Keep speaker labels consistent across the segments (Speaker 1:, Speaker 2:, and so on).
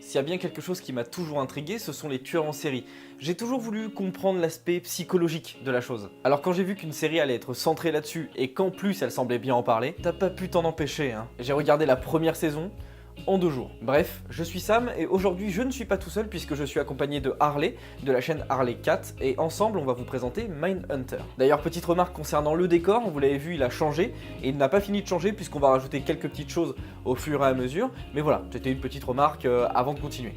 Speaker 1: S'il y a bien quelque chose qui m'a toujours intrigué, ce sont les tueurs en série. J'ai toujours voulu comprendre l'aspect psychologique de la chose. Alors quand j'ai vu qu'une série allait être centrée là-dessus, et qu'en plus elle semblait bien en parler, t'as pas pu t'en empêcher, hein. J'ai regardé la première saison en 2 jours. Bref, je suis Sam et aujourd'hui je ne suis pas tout seul puisque je suis accompagné de Harley, de la chaîne Harley Cat, et ensemble on va vous présenter Mindhunter. D'ailleurs, petite remarque concernant le décor, vous l'avez vu, il a changé et il n'a pas fini de changer puisqu'on va rajouter quelques petites choses au fur et à mesure, mais voilà, c'était une petite remarque avant de continuer.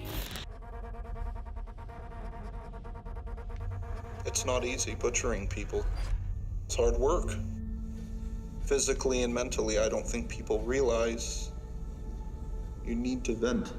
Speaker 2: It's not easy butchering people. It's hard work. Physically and mentally, I don't think people realize you need to vent.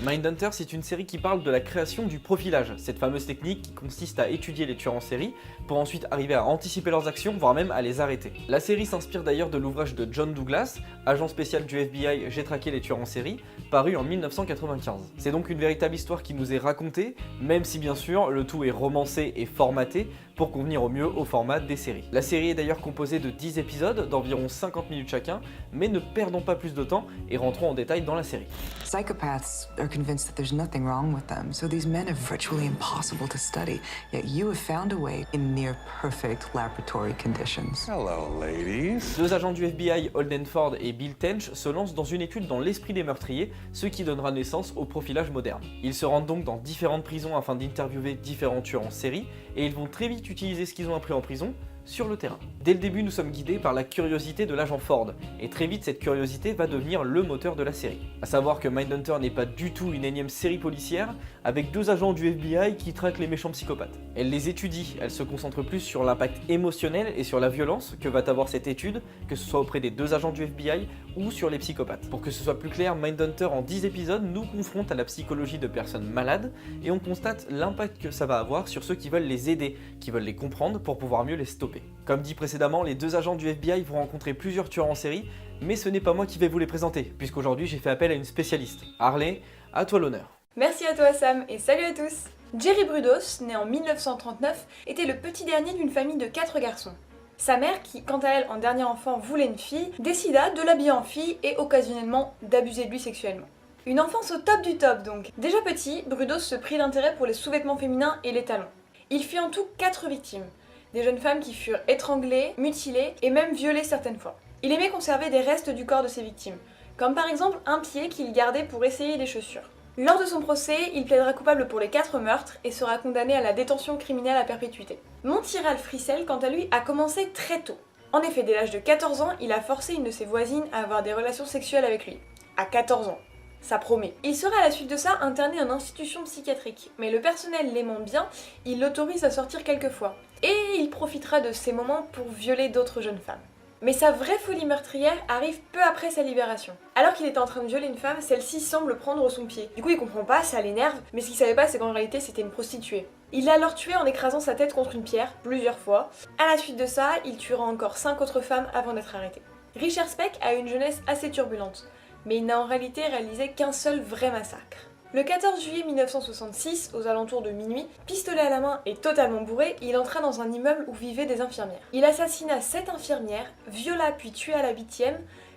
Speaker 1: Mindhunter, c'est une série qui parle de la création du profilage, cette fameuse technique qui consiste à étudier les tueurs en série pour ensuite arriver à anticiper leurs actions, voire même à les arrêter. La série s'inspire d'ailleurs de l'ouvrage de John Douglas, agent spécial du FBI J'ai traqué les tueurs en série, paru en 1995. C'est donc une véritable histoire qui nous est racontée, même si bien sûr le tout est romancé et formaté pour convenir au mieux au format des séries. La série est d'ailleurs composée de 10 épisodes d'environ 50 minutes chacun, mais ne perdons pas plus de temps et rentrons en détail dans la série.
Speaker 3: Psychopaths are convinced that there's nothing wrong with them, so these men are virtually impossible to study. Yet you have found a way in near perfect laboratory conditions.
Speaker 4: Hello, ladies.
Speaker 1: 2 agents du FBI, Holden Ford et Bill Tench, se lancent dans une étude dans l'esprit des meurtriers, ce qui donnera naissance au profilage moderne. Ils se rendent donc dans différentes prisons afin d'interviewer différents tueurs en série, et ils vont très vite utiliser ce qu'ils ont appris en prison sur le terrain. Dès le début, nous sommes guidés par la curiosité de l'agent Ford, et très vite cette curiosité va devenir le moteur de la série. A savoir que Mindhunter n'est pas du tout une énième série policière, avec 2 agents du FBI qui traquent les méchants psychopathes. Elle les étudie, elle se concentre plus sur l'impact émotionnel et sur la violence que va avoir cette étude, que ce soit auprès des 2 agents du FBI ou sur les psychopathes. Pour que ce soit plus clair, Mindhunter en 10 épisodes nous confronte à la psychologie de personnes malades, et on constate l'impact que ça va avoir sur ceux qui veulent les aider, qui veulent les comprendre pour pouvoir mieux les stopper. Comme dit précédemment, les 2 agents du FBI vont rencontrer plusieurs tueurs en série, mais ce n'est pas moi qui vais vous les présenter, puisqu'aujourd'hui j'ai fait appel à une spécialiste. Harley, à toi l'honneur.
Speaker 5: Merci à toi Sam et salut à tous. Jerry Brudos, né en 1939, était le petit dernier d'une famille de 4 garçons. Sa mère, qui quant à elle en dernier enfant voulait une fille, décida de l'habiller en fille et occasionnellement d'abuser de lui sexuellement. Une enfance au top du top donc. Déjà petit, Brudos se prit d'intérêt pour les sous-vêtements féminins et les talons. Il fit en tout 4 victimes. Des jeunes femmes qui furent étranglées, mutilées et même violées certaines fois. Il aimait conserver des restes du corps de ses victimes, comme par exemple un pied qu'il gardait pour essayer des chaussures. Lors de son procès, il plaidera coupable pour les 4 meurtres et sera condamné à la détention criminelle à perpétuité. Montiral Frissel, quant à lui, a commencé très tôt. En effet, dès l'âge de 14 ans, il a forcé une de ses voisines à avoir des relations sexuelles avec lui. À 14 ans. Ça promet. Il sera à la suite de ça interné en institution psychiatrique, mais le personnel l'aimant bien, il l'autorise à sortir quelques fois. Et il profitera de ces moments pour violer d'autres jeunes femmes. Mais sa vraie folie meurtrière arrive peu après sa libération. Alors qu'il était en train de violer une femme, celle-ci semble prendre son pied. Du coup il comprend pas, ça l'énerve, mais ce qu'il savait pas c'est qu'en réalité c'était une prostituée. Il l'a alors tuée en écrasant sa tête contre une pierre, plusieurs fois. À la suite de ça, il tuera encore 5 autres femmes avant d'être arrêté. Richard Speck a eu une jeunesse assez turbulente, mais il n'a en réalité réalisé qu'un seul vrai massacre. Le 14 juillet 1966, aux alentours de minuit, pistolet à la main et totalement bourré, il entra dans un immeuble où vivaient des infirmières. Il assassina 7 infirmières, viola puis tua la 8e.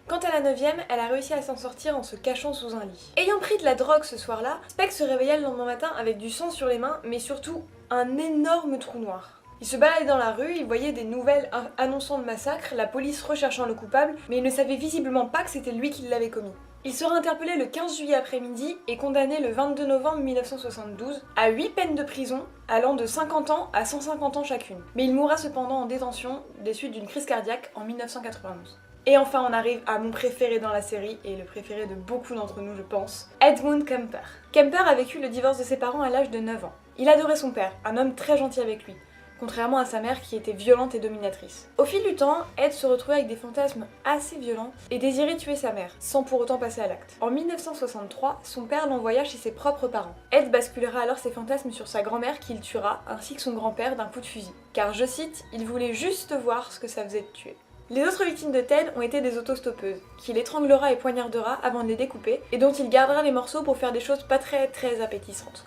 Speaker 5: Quant à la 9e, elle a réussi à s'en sortir en se cachant sous un lit. Ayant pris de la drogue ce soir-là, Speck se réveilla le lendemain matin avec du sang sur les mains, mais surtout un énorme trou noir. Il se baladait dans la rue, il voyait des nouvelles annonçant le massacre, la police recherchant le coupable, mais il ne savait visiblement pas que c'était lui qui l'avait commis. Il sera interpellé le 15 juillet après-midi et condamné le 22 novembre 1972 à 8 peines de prison allant de 50 ans à 150 ans chacune. Mais il mourra cependant en détention des suites d'une crise cardiaque en 1991. Et enfin on arrive à mon préféré dans la série, et le préféré de beaucoup d'entre nous je pense, Edmund Kemper. Kemper a vécu le divorce de ses parents à l'âge de 9 ans. Il adorait son père, un homme très gentil avec lui, contrairement à sa mère qui était violente et dominatrice. Au fil du temps, Ed se retrouvait avec des fantasmes assez violents et désirait tuer sa mère, sans pour autant passer à l'acte. En 1963, son père l'envoya chez ses propres parents. Ed basculera alors ses fantasmes sur sa grand-mère qu'il tuera, ainsi que son grand-père d'un coup de fusil. Car, je cite, il voulait juste voir ce que ça faisait de tuer. Les autres victimes de Ted ont été des autostoppeuses, qu'il étranglera et poignardera avant de les découper, et dont il gardera les morceaux pour faire des choses pas très appétissantes.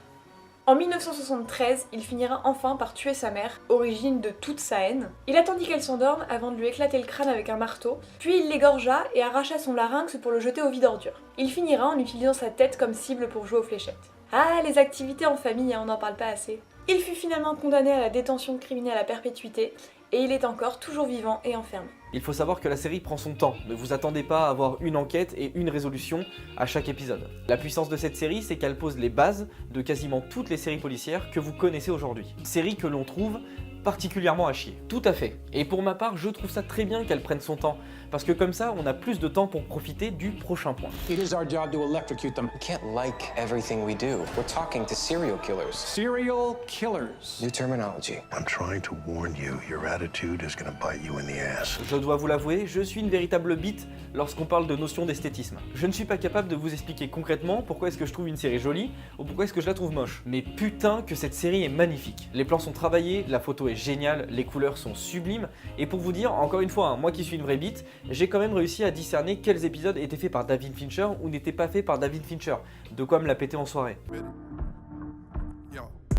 Speaker 5: En 1973, il finira enfin par tuer sa mère, origine de toute sa haine. Il attendit qu'elle s'endorme avant de lui éclater le crâne avec un marteau, puis il l'égorgea et arracha son larynx pour le jeter au vide-ordures. Il finira en utilisant sa tête comme cible pour jouer aux fléchettes. Ah, les activités en famille, on n'en parle pas assez. Il fut finalement condamné à la détention criminelle à perpétuité, et il est encore toujours vivant et enfermé.
Speaker 1: Il faut savoir que la série prend son temps, ne vous attendez pas à avoir une enquête et une résolution à chaque épisode. La puissance de cette série, c'est qu'elle pose les bases de quasiment toutes les séries policières que vous connaissez aujourd'hui. Série que l'on trouve particulièrement à chier. Tout à fait. Et pour ma part, je trouve ça très bien qu'elle prenne son temps, parce que comme ça, on a plus de temps pour profiter du prochain point.
Speaker 4: It is our job to electrocute them.
Speaker 6: We can't like everything we do. We're talking to serial killers.
Speaker 4: Serial killers.
Speaker 6: New terminology.
Speaker 7: I'm trying to warn you, your attitude is gonna bite you in the ass.
Speaker 1: Je dois vous l'avouer, je suis une véritable bite lorsqu'on parle de notion d'esthétisme. Je ne suis pas capable de vous expliquer concrètement pourquoi est-ce que je trouve une série jolie ou pourquoi est-ce que je la trouve moche. Mais putain que cette série est magnifique. Les plans sont travaillés, la photo est géniale, les couleurs sont sublimes, et pour vous dire, encore une fois, moi qui suis une vraie bite, j'ai quand même réussi à discerner quels épisodes étaient faits par David Fincher ou n'étaient pas faits par David Fincher. De quoi me la péter en soirée.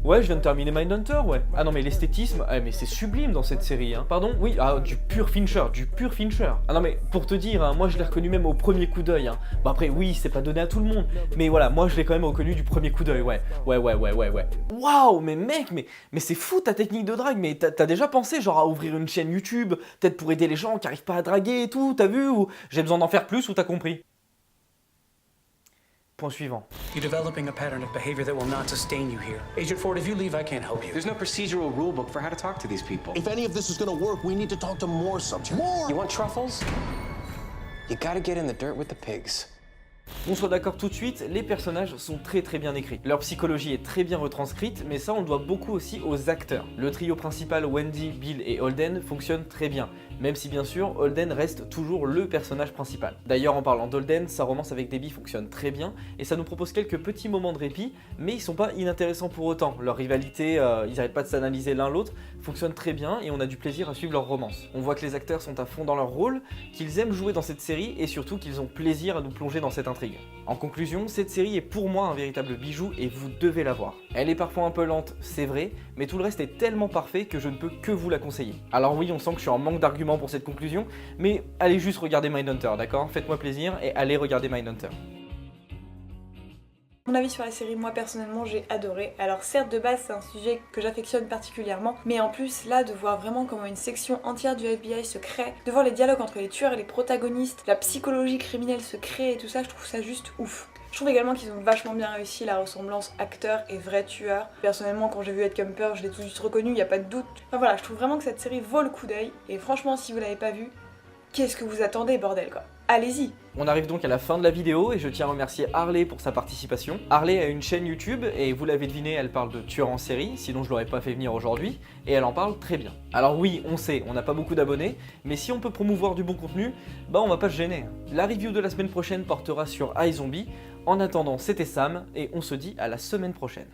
Speaker 1: Ouais, je viens de terminer Mindhunter, ouais. Ah non mais l'esthétisme, mais c'est sublime dans cette série, hein. Pardon, oui, du pur Fincher, du pur Fincher. Ah non mais pour te dire, hein, moi je l'ai reconnu même au premier coup d'œil, hein. Bon après, oui, c'est pas donné à tout le monde, mais voilà, moi je l'ai quand même reconnu du premier coup d'œil, ouais. Waouh, mais mec, mais c'est fou ta technique de drague, mais t'as déjà pensé genre à ouvrir une chaîne YouTube, peut-être pour aider les gens qui arrivent pas à draguer et tout, t'as vu, ou j'ai besoin d'en faire plus, ou t'as compris? Point suivant.
Speaker 4: You're developing a pattern of behavior that will not sustain you here. Agent Ford, if you leave, I can't help you.
Speaker 6: There's no procedural rule book for how to talk to these people.
Speaker 7: If any of this is gonna work, we need to talk to more subjects. More!
Speaker 6: You want truffles? You gotta get in the dirt with the pigs.
Speaker 1: On soit d'accord tout de suite, les personnages sont très bien écrits. Leur psychologie est très bien retranscrite, mais ça on le doit beaucoup aussi aux acteurs. Le trio principal Wendy, Bill et Holden fonctionne très bien, même si bien sûr Holden reste toujours le personnage principal. D'ailleurs en parlant d'Holden, sa romance avec Debbie fonctionne très bien, et ça nous propose quelques petits moments de répit, mais ils sont pas inintéressants pour autant. Leur rivalité, ils n'arrêtent pas de s'analyser l'un l'autre, fonctionne très bien et on a du plaisir à suivre leur romance. On voit que les acteurs sont à fond dans leur rôle, qu'ils aiment jouer dans cette série et surtout qu'ils ont plaisir à nous plonger dans cette intrigue. En conclusion, cette série est pour moi un véritable bijou et vous devez la voir. Elle est parfois un peu lente, c'est vrai, mais tout le reste est tellement parfait que je ne peux que vous la conseiller. Alors oui, on sent que je suis en manque d'arguments pour cette conclusion, mais allez juste regarder Mindhunter, d'accord? Faites-moi plaisir et allez regarder Mindhunter.
Speaker 5: Mon avis sur la série, moi personnellement j'ai adoré. Alors certes de base c'est un sujet que j'affectionne particulièrement, mais en plus là de voir vraiment comment une section entière du FBI se crée, de voir les dialogues entre les tueurs et les protagonistes, la psychologie criminelle se crée et tout ça, je trouve ça juste ouf. Je trouve également qu'ils ont vachement bien réussi la ressemblance acteur et vrai tueur. Personnellement quand j'ai vu Ed Kemper je l'ai tout de suite reconnu, y a pas de doute. Enfin voilà, je trouve vraiment que cette série vaut le coup d'œil et franchement si vous l'avez pas vue, qu'est-ce que vous attendez bordel quoi? Allez-y!
Speaker 1: On arrive donc à la fin de la vidéo et je tiens à remercier Harley pour sa participation. Harley a une chaîne YouTube et vous l'avez deviné, elle parle de tueurs en série, sinon je l'aurais pas fait venir aujourd'hui, et elle en parle très bien. Alors oui, on sait, on n'a pas beaucoup d'abonnés, mais si on peut promouvoir du bon contenu, bah on va pas se gêner. La review de la semaine prochaine portera sur iZombie. En attendant, c'était Sam et on se dit à la semaine prochaine.